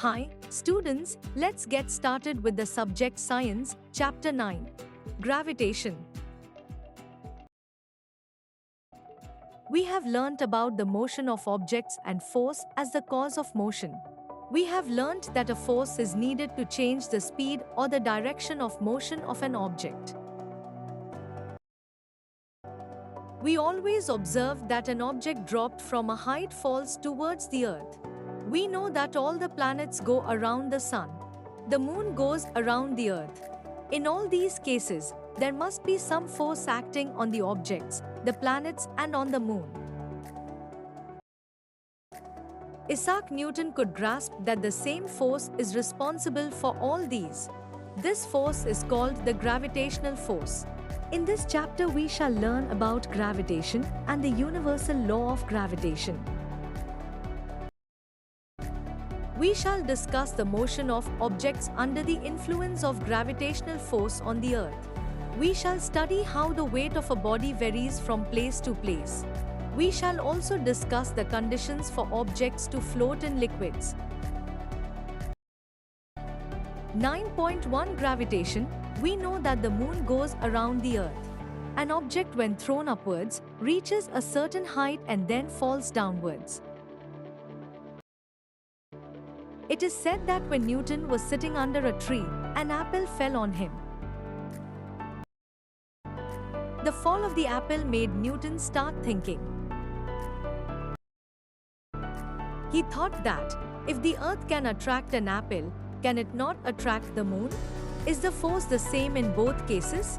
Hi, students, let's get started with the subject Science, Chapter 9. Gravitation. We have learnt about the motion of objects and force as the cause of motion. We have learnt that a force is needed to change the speed or the direction of motion of an object. We always observe that an object dropped from a height falls towards the earth. We know that all the planets go around the sun. The moon goes around the earth. In all these cases, there must be some force acting on the objects, the planets, and on the moon. Isaac Newton could grasp that the same force is responsible for all these. This force is called the gravitational force. In this chapter, we shall learn about gravitation and the universal law of gravitation. We shall discuss the motion of objects under the influence of gravitational force on the earth. We shall study how the weight of a body varies from place to place. We shall also discuss the conditions for objects to float in liquids. 9.1 Gravitation. We know that the moon goes around the earth. An object, when thrown upwards, reaches a certain height and then falls downwards. It is said that when Newton was sitting under a tree, an apple fell on him. The fall of the apple made Newton start thinking. He thought that, if the earth can attract an apple, can it not attract the moon? Is the force the same in both cases?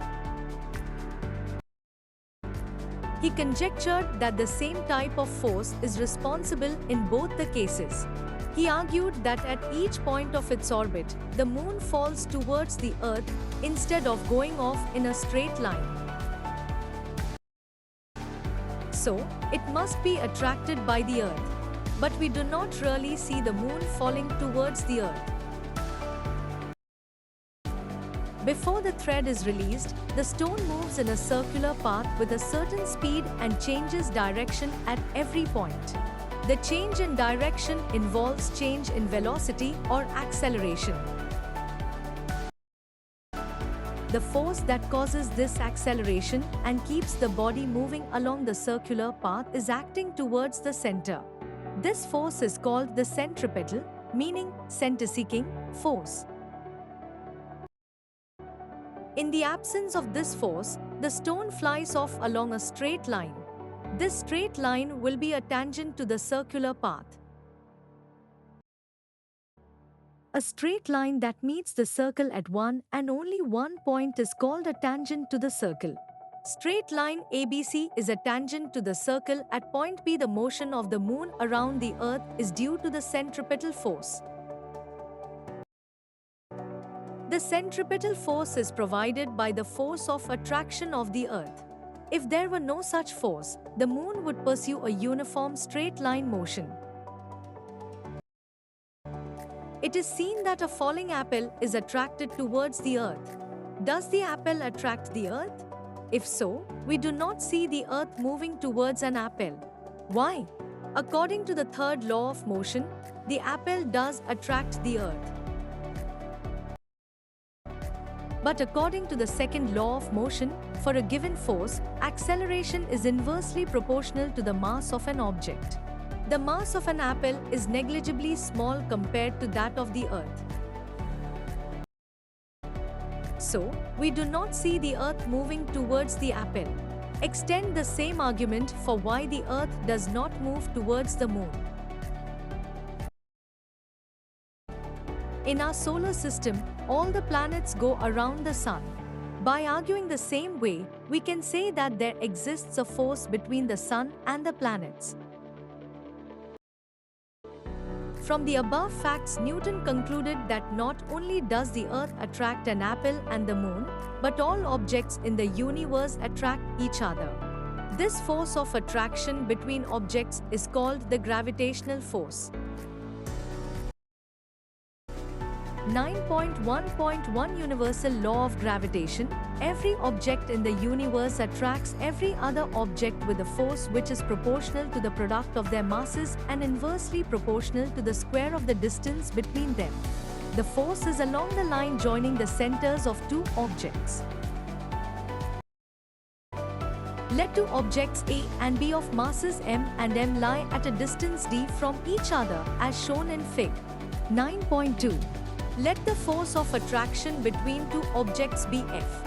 He conjectured that the same type of force is responsible in both the cases. He argued that at each point of its orbit, the moon falls towards the earth instead of going off in a straight line. So, it must be attracted by the earth. But we do not really see the moon falling towards the earth. Before the thread is released, the stone moves in a circular path with a certain speed and changes direction at every point. The change in direction involves change in velocity or acceleration. The force that causes this acceleration and keeps the body moving along the circular path is acting towards the center. This force is called the centripetal, meaning center-seeking force. In the absence of this force, the stone flies off along a straight line. This straight line will be a tangent to the circular path. A straight line that meets the circle at one and only one point is called a tangent to the circle. Straight line ABC is a tangent to the circle at point B. The motion of the moon around the earth is due to the centripetal force. The centripetal force is provided by the force of attraction of the earth. If there were no such force, the moon would pursue a uniform straight line motion. It is seen that a falling apple is attracted towards the earth. Does the apple attract the earth? If so, we do not see the earth moving towards an apple. Why? According to the third law of motion, the apple does attract the earth. But according to the second law of motion, for a given force, acceleration is inversely proportional to the mass of an object. The mass of an apple is negligibly small compared to that of the earth. So, we do not see the earth moving towards the apple. Extend the same argument for why the earth does not move towards the moon. In our solar system, all the planets go around the sun. By arguing the same way, we can say that there exists a force between the sun and the planets. From the above facts, Newton concluded that not only does the earth attract an apple and the moon, but all objects in the universe attract each other. This force of attraction between objects is called the gravitational force. 9.1.1 Universal Law of Gravitation. Every object in the universe attracts every other object with a force which is proportional to the product of their masses and inversely proportional to the square of the distance between them. The force is along the line joining the centers of two objects. Let two objects A and B of masses m and m lie at a distance d from each other as shown in Fig. 9.2. Let the force of attraction between two objects be F.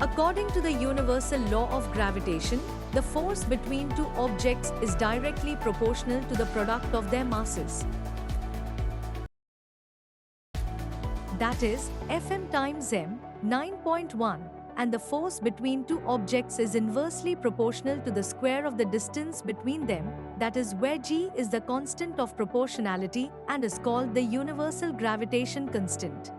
According to the universal law of gravitation, the force between two objects is directly proportional to the product of their masses. That is, Fm times m, 9.1, and the force between two objects is inversely proportional to the square of the distance between them, that is where g is the constant of proportionality and is called the universal gravitation constant.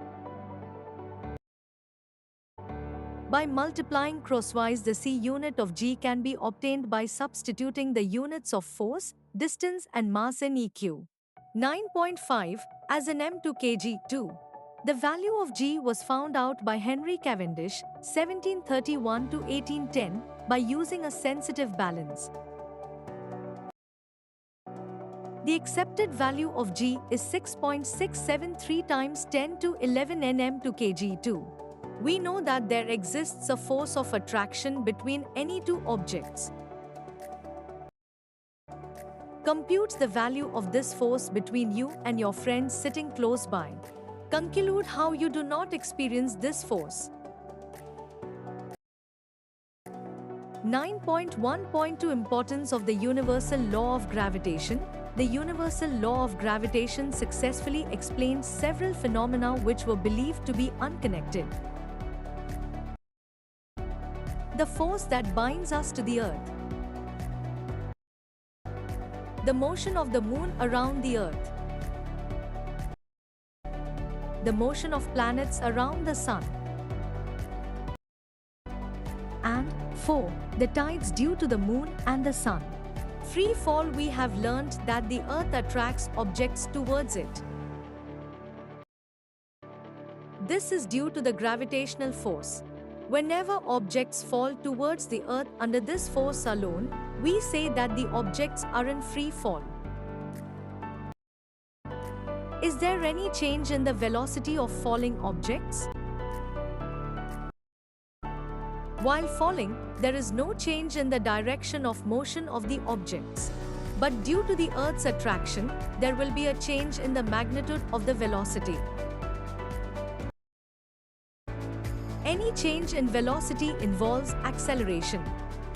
By multiplying crosswise, the c unit of g can be obtained by substituting the units of force, distance and mass in EQ. 9.5 as in m2 kg2. The value of g was found out by Henry Cavendish, 1731 to 1810, by using a sensitive balance. The accepted value of g is 6.673 times 10 to 11 nm to kg2. We know that there exists a force of attraction between any two objects. Compute the value of this force between you and your friends sitting close by. Conclude how you do not experience this force. 9.1.2 Importance of the universal law of gravitation. The universal law of gravitation successfully explains several phenomena which were believed to be unconnected. The force that binds us to the Earth. The motion of the Moon around the Earth. The motion of planets around the Sun. And 4. The tides due to the Moon and the Sun. Free fall. We have learned that the Earth attracts objects towards it. This is due to the gravitational force. Whenever objects fall towards the Earth under this force alone, we say that the objects are in free fall. Is there any change in the velocity of falling objects? While falling, there is no change in the direction of motion of the objects. But due to the Earth's attraction, there will be a change in the magnitude of the velocity. Any change in velocity involves acceleration.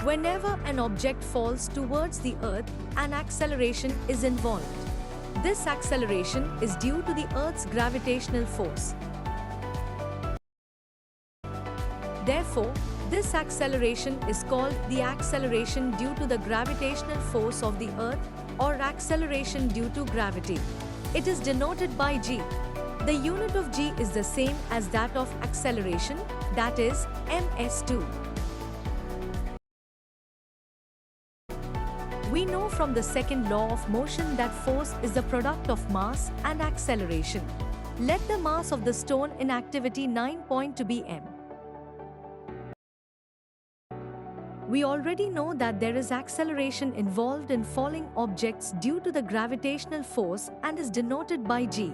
Whenever an object falls towards the Earth, an acceleration is involved. This acceleration is due to the Earth's gravitational force. Therefore, this acceleration is called the acceleration due to the gravitational force of the Earth, or acceleration due to gravity. It is denoted by g. The unit of g is the same as that of acceleration, that is, ms2. We know from the second law of motion that force is the product of mass and acceleration. Let the mass of the stone in activity 9.2 be m. We already know that there is acceleration involved in falling objects due to the gravitational force and is denoted by g.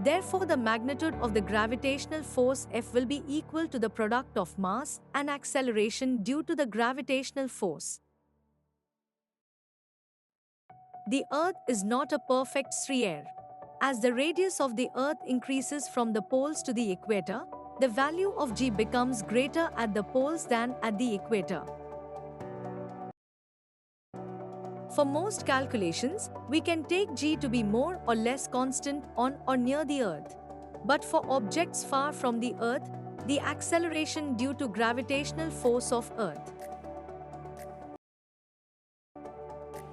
Therefore, the magnitude of the gravitational force F will be equal to the product of mass and acceleration due to the gravitational force. The Earth is not a perfect sphere. As the radius of the Earth increases from the poles to the equator, the value of g becomes greater at the poles than at the equator. For most calculations, we can take g to be more or less constant on or near the Earth. But for objects far from the Earth, the acceleration due to gravitational force of Earth.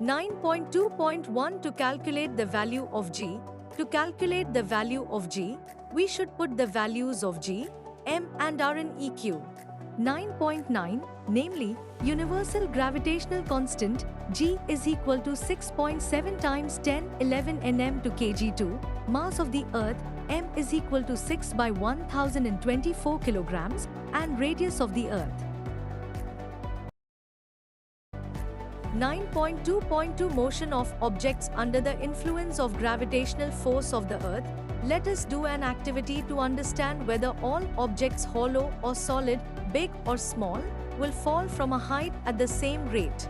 9.2.1 To calculate the value of g. To calculate the value of g, we should put the values of g, m and r in EQ. 9.9, namely, universal gravitational constant, G is equal to 6.7 times 1011 nm to kg2, mass of the Earth, m is equal to 6 by 1024 kilograms, and radius of the Earth. 9.2.2 Motion of objects under the influence of gravitational force of the Earth. Let us do an activity to understand whether all objects, hollow or solid, big or small, will fall from a height at the same rate.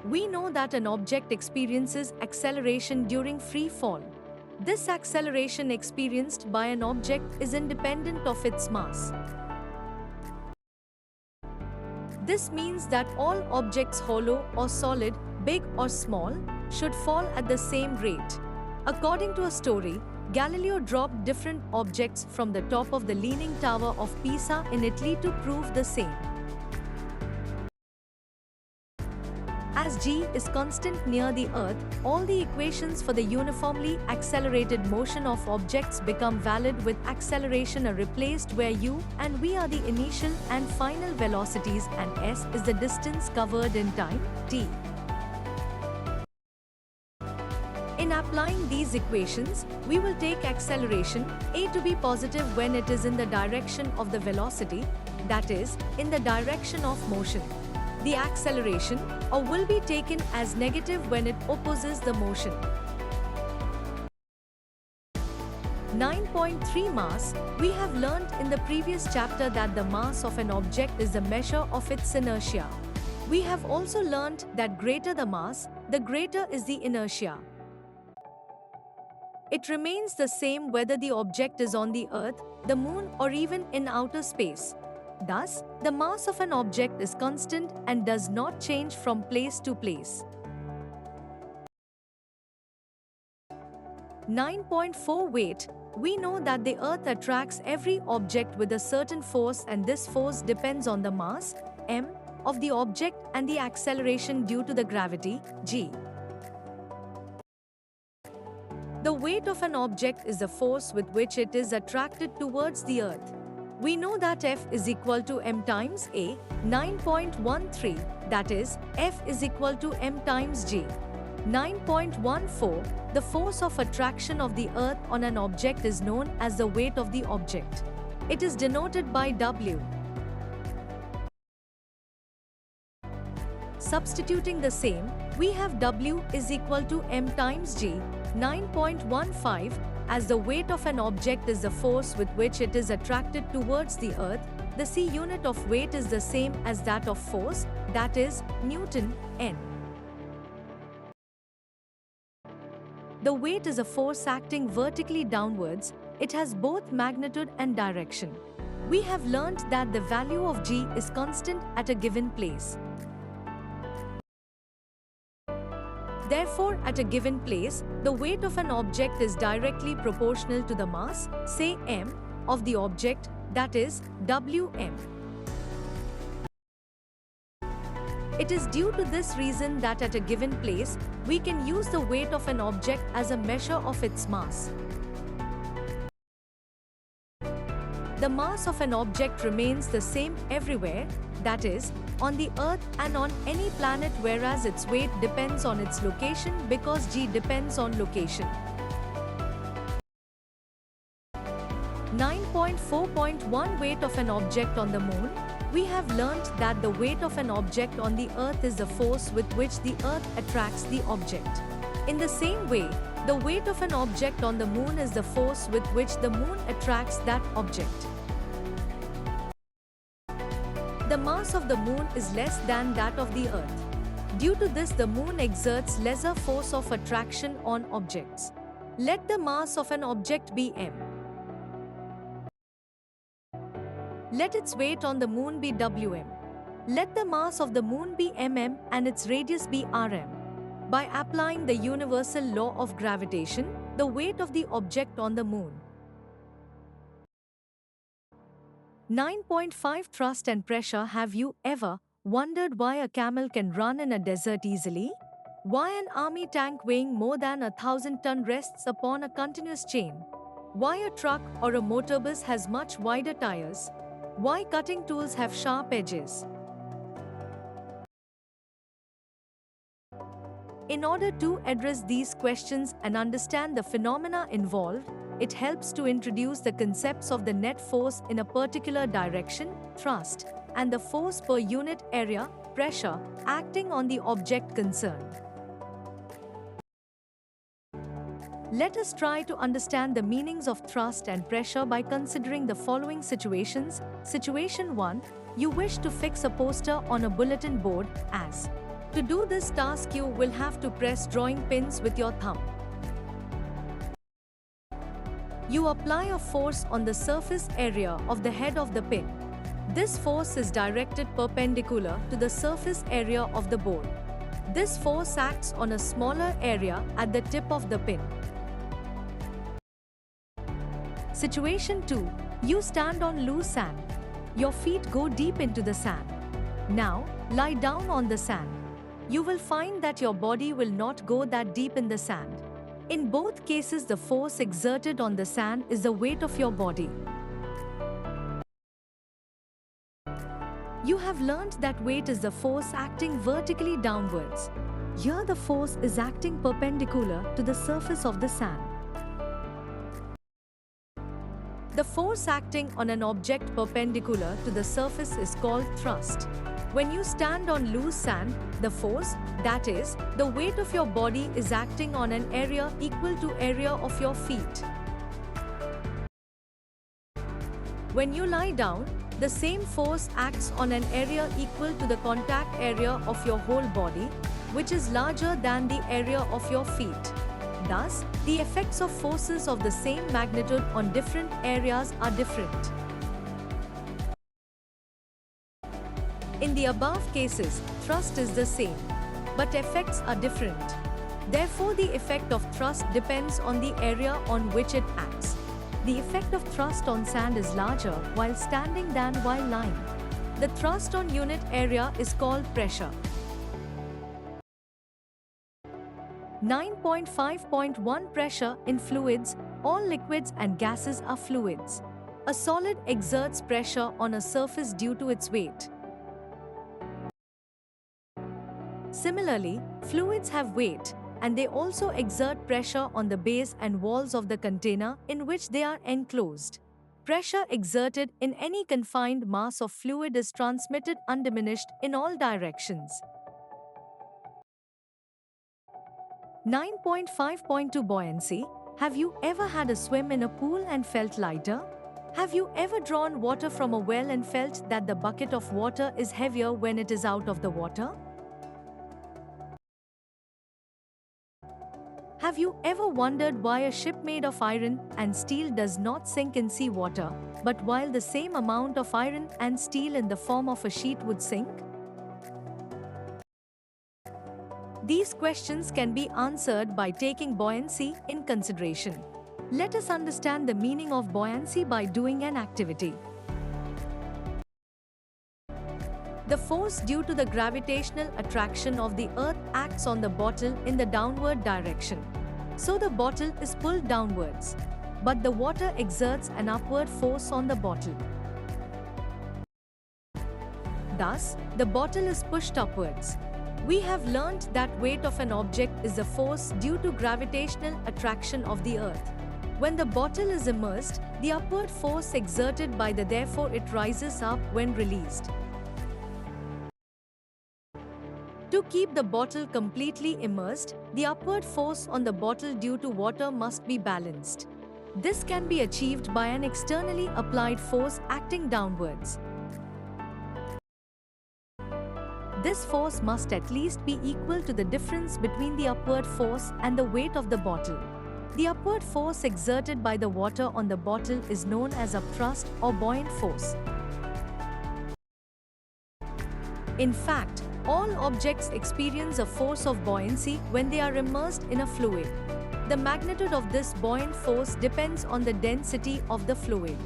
We know that an object experiences acceleration during free fall. This acceleration experienced by an object is independent of its mass. This means that all objects, hollow or solid, big or small, should fall at the same rate. According to a story, Galileo dropped different objects from the top of the Leaning Tower of Pisa in Italy to prove the same. As G is constant near the Earth, all the equations for the uniformly accelerated motion of objects become valid, with acceleration are replaced where u and v are the initial and final velocities and s is the distance covered in time, t. In applying these equations, we will take acceleration a to be positive when it is in the direction of the velocity, that is, in the direction of motion. The acceleration will be taken as negative when it opposes the motion. 9.3 Mass. We have learnt in the previous chapter that the mass of an object is the measure of its inertia. We have also learnt that greater the mass, the greater is the inertia. It remains the same whether the object is on the Earth, the Moon, or even in outer space. Thus, the mass of an object is constant and does not change from place to place. 9.4 Weight. We know that the Earth attracts every object with a certain force, and this force depends on the mass, m, of the object and the acceleration due to the gravity, g. The weight of an object is the force with which it is attracted towards the Earth. We know that F is equal to m times a, 9.13, that is, F is equal to m times g. 9.14, the force of attraction of the Earth on an object is known as the weight of the object. It is denoted by W. Substituting the same, we have W is equal to m times g, 9.15, as the weight of an object is the force with which it is attracted towards the Earth. The C unit of weight is the same as that of force, that is, Newton, N. The weight is a force acting vertically downwards. It has both magnitude and direction. We have learnt that the value of G is constant at a given place. Therefore, at a given place, the weight of an object is directly proportional to the mass, say m, of the object, that is, Wm. It is due to this reason that at a given place, we can use the weight of an object as a measure of its mass. The mass of an object remains the same everywhere, that is, on the Earth and on any planet, whereas its weight depends on its location because G depends on location. 9.4.1 Weight of an object on the Moon. We have learnt that the weight of an object on the Earth is the force with which the Earth attracts the object. In the same way, the weight of an object on the Moon is the force with which the Moon attracts that object. The mass of the Moon is less than that of the Earth. Due to this, the Moon exerts lesser force of attraction on objects. Let the mass of an object be m. Let its weight on the Moon be Wm. Let the mass of the Moon be mm and its radius be rm. By applying the universal law of gravitation, the weight of the object on the Moon. 9.5 Thrust and pressure. Have you ever wondered why a camel can run in a desert easily? Why an army tank weighing more than 1,000 tons rests upon a continuous chain? Why a truck or a motorbus has much wider tires? Why cutting tools have sharp edges? In order to address these questions and understand the phenomena involved, it helps to introduce the concepts of the net force in a particular direction, thrust, and the force per unit area, pressure, acting on the object concerned. Let us try to understand the meanings of thrust and pressure by considering the following situations. Situation 1. You wish to fix a poster on a bulletin board, as. To do this task you will have to press drawing pins with your thumb. You apply a force on the surface area of the head of the pin. This force is directed perpendicular to the surface area of the board. This force acts on a smaller area at the tip of the pin. Situation 2. You stand on loose sand. Your feet go deep into the sand. Now, lie down on the sand. You will find that your body will not go that deep in the sand. In both cases, the force exerted on the sand is the weight of your body. You have learned that weight is the force acting vertically downwards. Here the force is acting perpendicular to the surface of the sand. The force acting on an object perpendicular to the surface is called thrust. When you stand on loose sand, the force, that is, the weight of your body is acting on an area equal to area of your feet. When you lie down, the same force acts on an area equal to the contact area of your whole body, which is larger than the area of your feet. Thus, the effects of forces of the same magnitude on different areas are different. In the above cases, thrust is the same, but effects are different. Therefore, the effect of thrust depends on the area on which it acts. The effect of thrust on sand is larger while standing than while lying. The thrust on unit area is called pressure. 9.5.1 Pressure in fluids. All liquids and gases are fluids. A solid exerts pressure on a surface due to its weight. Similarly, fluids have weight, and they also exert pressure on the base and walls of the container in which they are enclosed. Pressure exerted in any confined mass of fluid is transmitted undiminished in all directions. 9.5.2 Buoyancy. Have you ever had a swim in a pool and felt lighter? Have you ever drawn water from a well and felt that the bucket of water is heavier when it is out of the water? Have you ever wondered why a ship made of iron and steel does not sink in sea water, but while the same amount of iron and steel in the form of a sheet would sink? These questions can be answered by taking buoyancy in consideration. Let us understand the meaning of buoyancy by doing an activity. The force due to the gravitational attraction of the earth acts on the bottle in the downward direction. So the bottle is pulled downwards, but the water exerts an upward force on the bottle. Thus, the bottle is pushed upwards. We have learnt that weight of an object is the force due to gravitational attraction of the earth. When the bottle is immersed, the upward force exerted by the therefore it rises up when released. To keep the bottle completely immersed, the upward force on the bottle due to water must be balanced. This can be achieved by an externally applied force acting downwards. This force must at least be equal to the difference between the upward force and the weight of the bottle. The upward force exerted by the water on the bottle is known as upthrust or buoyant force. In fact, all objects experience a force of buoyancy when they are immersed in a fluid. The magnitude of this buoyant force depends on the density of the fluid.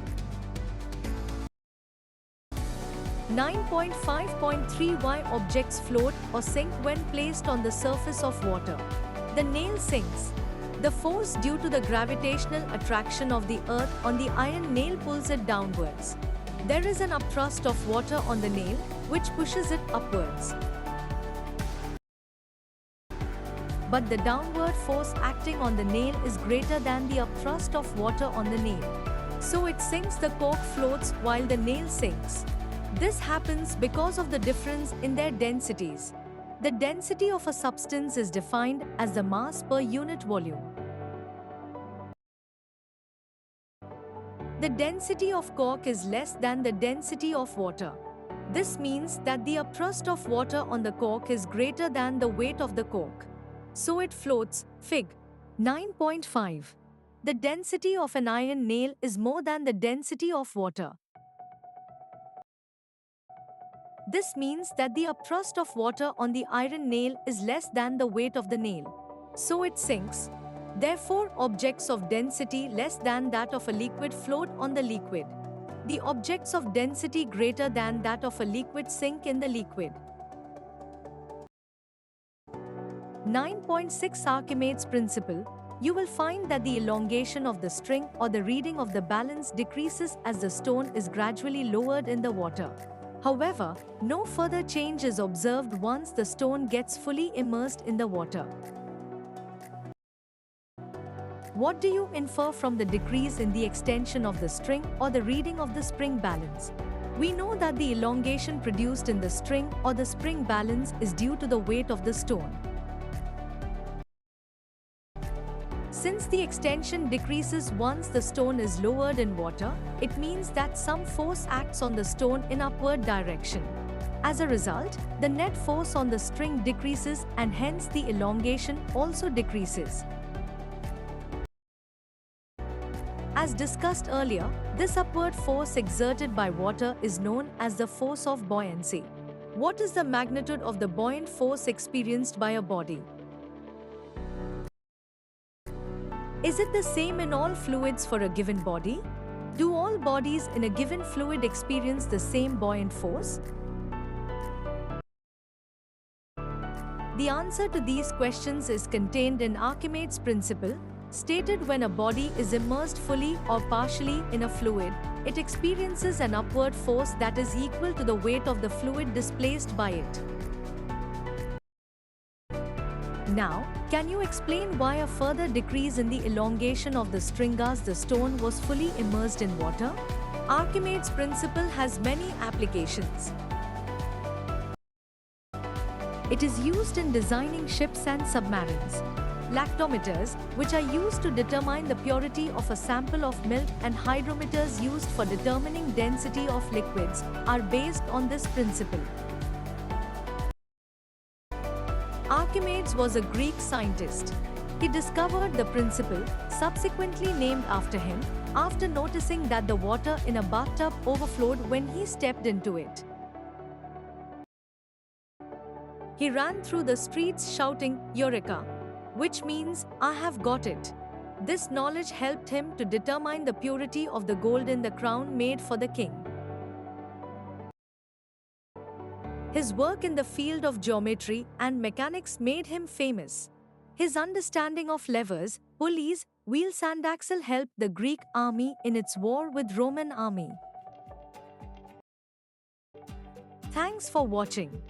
9.5.3 Why objects float or sink when placed on the surface of water? The nail sinks. The force due to the gravitational attraction of the earth on the iron nail pulls it downwards. There is an upthrust of water on the nail, which pushes it upwards. But the downward force acting on the nail is greater than the upthrust of water on the nail. So it sinks, the cork floats while the nail sinks. This happens because of the difference in their densities. The density of a substance is defined as the mass per unit volume. The density of cork is less than the density of water. This means that the upthrust of water on the cork is greater than the weight of the cork. So it floats. Fig. 9.5. The density of an iron nail is more than the density of water. This means that the upthrust of water on the iron nail is less than the weight of the nail. So it sinks. Therefore, objects of density less than that of a liquid float on the liquid. The objects of density greater than that of a liquid sink in the liquid. 9.6 Archimedes' principle. You will find that the elongation of the string or the reading of the balance decreases as the stone is gradually lowered in the water. However, no further change is observed once the stone gets fully immersed in the water. What do you infer from the decrease in the extension of the string or the reading of the spring balance? We know that the elongation produced in the string or the spring balance is due to the weight of the stone. Since the extension decreases once the stone is lowered in water, it means that some force acts on the stone in upward direction. As a result, the net force on the string decreases and hence the elongation also decreases. As discussed earlier, this upward force exerted by water is known as the force of buoyancy. What is the magnitude of the buoyant force experienced by a body? Is it the same in all fluids for a given body? Do all bodies in a given fluid experience the same buoyant force? The answer to these questions is contained in Archimedes' principle, stated when a body is immersed fully or partially in a fluid, it experiences an upward force that is equal to the weight of the fluid displaced by it. Now, can you explain why a further decrease in the elongation of the string as the stone was fully immersed in water? Archimedes' principle has many applications. It is used in designing ships and submarines. Lactometers, which are used to determine the purity of a sample of milk, and hydrometers used for determining density of liquids, are based on this principle. Archimedes was a Greek scientist. He discovered the principle, subsequently named after him, after noticing that the water in a bathtub overflowed when he stepped into it. He ran through the streets shouting, "Eureka!" which means, "I have got it." This knowledge helped him to determine the purity of the gold in the crown made for the king. His work in the field of geometry and mechanics made him famous. His understanding of levers, pulleys, wheels and axle helped the Greek army in its war with Roman army. Thanks for watching.